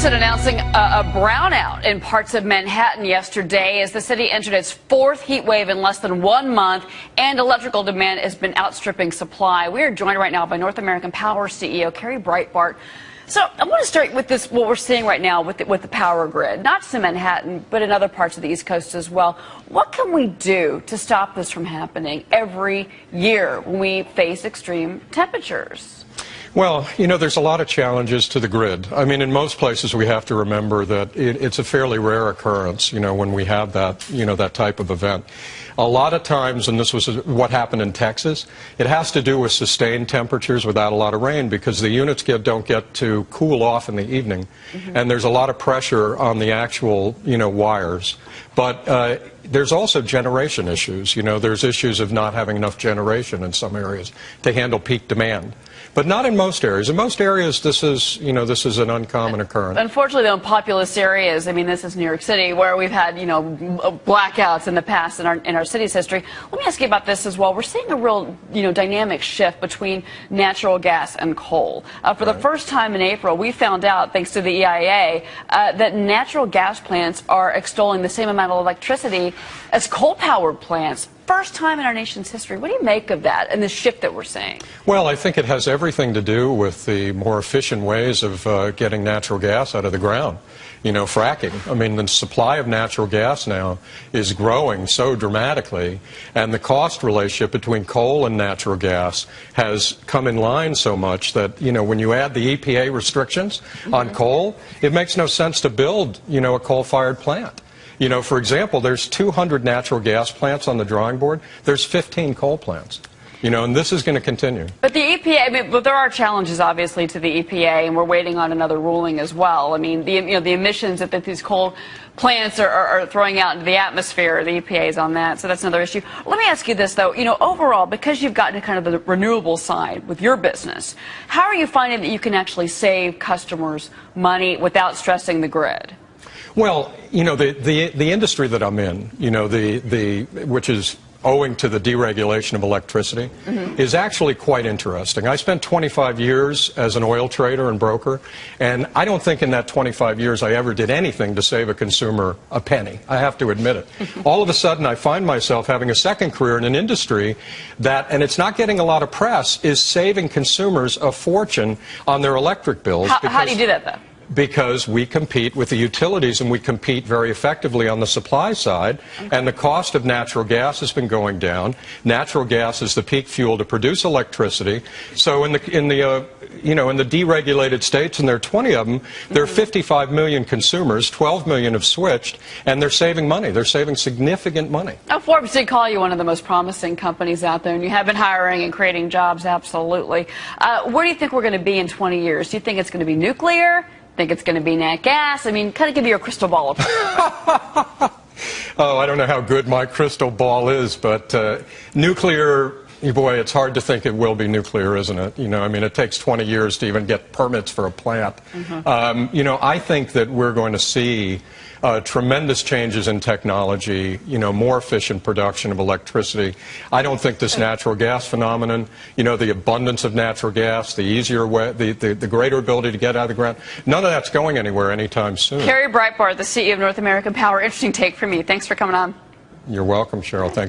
Boston announcing a brownout in parts of Manhattan yesterday as the city entered its fourth heat wave in less than 1 month, and electrical demand has been outstripping supply. We are joined right now by North American Power CEO Kerry Breitbart. So I want to start with this, what we're seeing right now with the power grid, not just in Manhattan, but in other parts of the East Coast as well. What can we do to stop this from happening every year when we face extreme temperatures? Well, you know, there's a lot of challenges to the grid. I mean, in most places we have to remember that it's a fairly rare occurrence, you know, when we have that, that type of event. A lot of times, and this was what happened in Texas, it has to do with sustained temperatures without a lot of rain because the units don't get to cool off in the evening, and there's a lot of pressure on the actual, wires. But there's also generation issues. You know, there's issues of not having enough generation in some areas to handle peak demand. But not in most areas. In most areas, this is an uncommon occurrence. Unfortunately, though, in populous areas, I mean, this is New York City, where we've had, blackouts in the past in our city's history. Let me ask you about this as well. We're seeing a real, dynamic shift between natural gas and coal. For the first time in April, we found out, thanks to the EIA, that natural gas plants are extolling the same amount of electricity as coal-powered plants. First time in our nation's history. What do you make of that and the shift that we're seeing? Well, I think it has everything to do with the more efficient ways of getting natural gas out of the ground. Fracking. I mean, the supply of natural gas now is growing so dramatically, and the cost relationship between coal and natural gas has come in line so much that, when you add the EPA restrictions on coal, it makes no sense to build, a coal-fired plant. For example, there's 200 natural gas plants on the drawing board. There's 15 coal plants. And this is going to continue. But the EPA, but there are challenges, obviously, to the EPA, and we're waiting on another ruling as well. I mean, the emissions that these coal plants are throwing out into the atmosphere, the EPA is on that, so that's another issue. Let me ask you this, though. Overall, because you've gotten to kind of the renewable side with your business, how are you finding that you can actually save customers money without stressing the grid? Well, the industry that I'm in, which is owing to the deregulation of electricity, is actually quite interesting. I spent 25 years as an oil trader and broker, and I don't think in that 25 years I ever did anything to save a consumer a penny. I have to admit it. All of a sudden, I find myself having a second career in an industry that, and it's not getting a lot of press, is saving consumers a fortune on their electric bills. How do you do that, though? Because we compete with the utilities, and we compete very effectively on the supply side, and the cost of natural gas has been going down. Natural gas is the peak fuel to produce electricity. So in the deregulated states, and there are 20 of them, there are 55 million consumers, 12 million have switched, and they're saving money. They're saving significant money. Now, Forbes did call you one of the most promising companies out there, and you have been hiring and creating jobs, absolutely. Where do you think we're going to be in 20 years? Do you think it's going to be nuclear? Think it's going to be nat gas? I mean, kind of give me your crystal ball. Oh, I don't know how good my crystal ball is, but nuclear, boy, it's hard to think it will be nuclear, isn't it? I mean, it takes 20 years to even get permits for a plant. I think that we're going to see tremendous changes in technology, more efficient production of electricity. I don't think this natural gas phenomenon, the abundance of natural gas, the easier way, the greater ability to get out of the ground, none of that's going anywhere anytime soon. Kerry Breitbart, the CEO of North American Power. Interesting take from you. Thanks for coming on. You're welcome, Cheryl. Thanks.